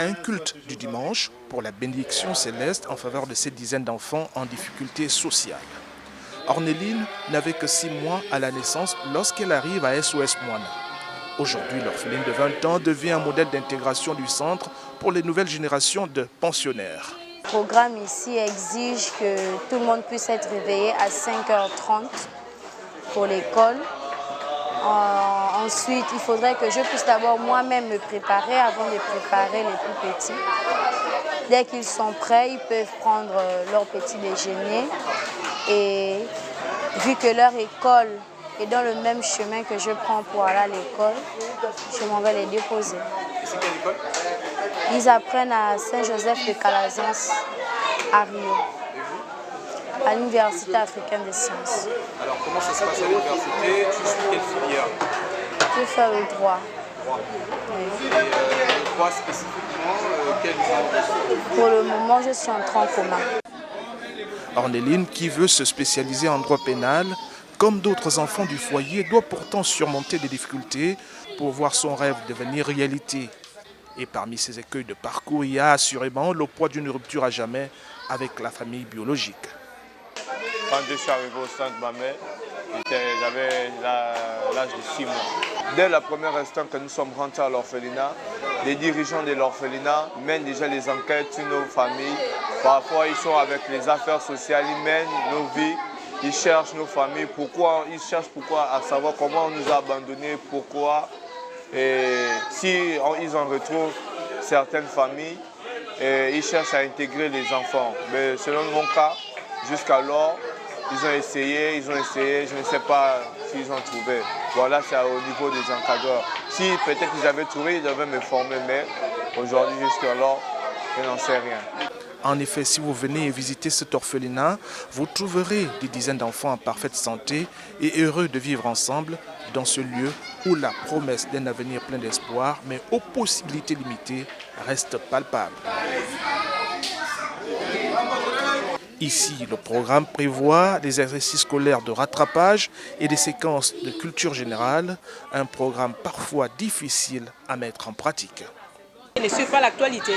un culte du dimanche pour la bénédiction céleste en faveur de ces dizaines d'enfants en difficulté sociale. Orneline n'avait que 6 mois à la naissance lorsqu'elle arrive à SOS Moana. Aujourd'hui, l'orpheline de 20 ans devient un modèle d'intégration du centre pour les nouvelles générations de pensionnaires. Le programme ici exige que tout le monde puisse être réveillé à 5h30 pour l'école. Ensuite, il faudrait que je puisse d'abord moi-même me préparer avant de préparer les plus petits. Dès qu'ils sont prêts, ils peuvent prendre leur petit déjeuner. Et vu que leur école est dans le même chemin que je prends pour aller à l'école, je m'en vais les déposer. Et c'est quelle école? Ils apprennent à Saint-Joseph de Calazans, à Rio. Et vous? À l'Université africaine des sciences. Alors comment ça se passe à l'université? Tu suis quelle filière? Je fais le droit. Droit. Oui. Et le droit spécifiquement, quel genre? Pour le moment, je suis en tronc commun. Orneline, qui veut se spécialiser en droit pénal, comme d'autres enfants du foyer, doit pourtant surmonter des difficultés pour voir son rêve devenir réalité. Et parmi ces écueils de parcours, il y a assurément le poids d'une rupture à jamais avec la famille biologique. Quand je suis arrivé au centre, ma mère, j'avais l'âge de 6 mois. Dès le premier instant que nous sommes rentrés à l'orphelinat, les dirigeants de l'orphelinat mènent déjà les enquêtes sur nos familles. Parfois, ils sont avec les affaires sociales, ils mènent nos vies, ils cherchent nos familles. Ils cherchent pourquoi, à savoir comment on nous a abandonnés, pourquoi. Et si ils en retrouvent certaines familles, ils cherchent à intégrer les enfants. Mais selon mon cas, jusqu'alors, ils ont essayé, je ne sais pas s'ils ont trouvé. Voilà, c'est au niveau des encadreurs. Si peut-être ils avaient trouvé, ils devaient me former, mais aujourd'hui, jusqu'alors, je n'en sais rien. En effet, si vous venez visiter cet orphelinat, vous trouverez des dizaines d'enfants en parfaite santé et heureux de vivre ensemble dans ce lieu où la promesse d'un avenir plein d'espoir, mais aux possibilités limitées, reste palpable. Ici, le programme prévoit des exercices scolaires de rattrapage et des séquences de culture générale, un programme parfois difficile à mettre en pratique. Ils ne suivent pas l'actualité,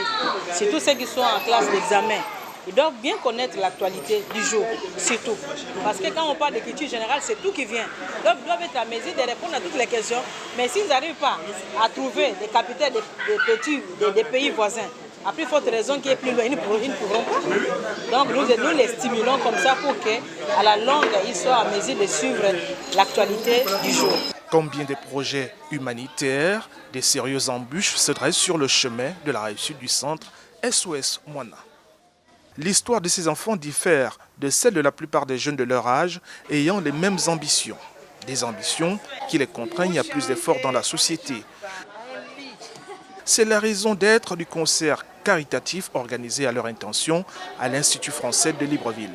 c'est tous ceux qui sont en classe d'examen. Ils doivent bien connaître l'actualité du jour, surtout. Parce que quand on parle de culture générale, c'est tout qui vient. Donc ils doivent être à mesure de répondre à toutes les questions. Mais s'ils n'arrivent pas à trouver des capitales des pays voisins, à plus forte raison qui est plus loin, ils ne pourront pas. Donc nous les stimulons comme ça pour qu'à la longue, ils soient à mesure de suivre l'actualité du jour. Combien de projets humanitaires, des sérieuses embûches se dressent sur le chemin de la réussite du centre SOS Moana. L'histoire de ces enfants diffère de celle de la plupart des jeunes de leur âge ayant les mêmes ambitions. Des ambitions qui les contraignent à plus d'efforts dans la société. C'est la raison d'être du concert caritatif organisé à leur intention à l'Institut français de Libreville.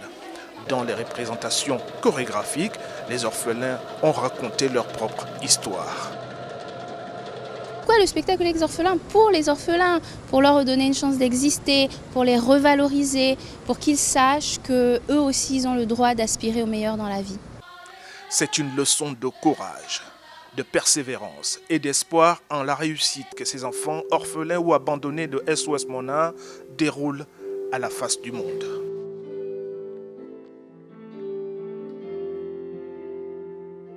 Dans les représentations chorégraphiques, les orphelins ont raconté leur propre histoire. Pourquoi le spectacle des orphelins? Pour les orphelins, pour leur donner une chance d'exister, pour les revaloriser, pour qu'ils sachent qu'eux aussi ils ont le droit d'aspirer au meilleur dans la vie. C'est une leçon de courage, de persévérance et d'espoir en la réussite que ces enfants orphelins ou abandonnés de SOS Moana déroulent à la face du monde.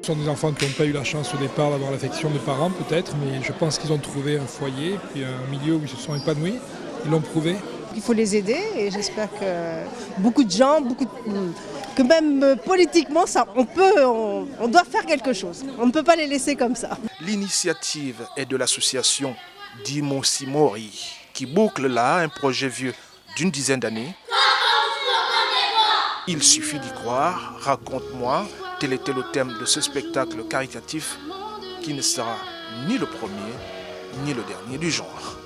Ce sont des enfants qui n'ont pas eu la chance au départ d'avoir l'affection de parents peut-être, mais je pense qu'ils ont trouvé un foyer, puis un milieu où ils se sont épanouis, ils l'ont prouvé. Il faut les aider et j'espère que beaucoup de gens, que même politiquement, on doit faire quelque chose. On ne peut pas les laisser comme ça. L'initiative est de l'association Dimo Simori, qui boucle là un projet vieux d'une dizaine d'années. Il suffit d'y croire, raconte-moi, tel était le thème de ce spectacle caritatif qui ne sera ni le premier ni le dernier du genre.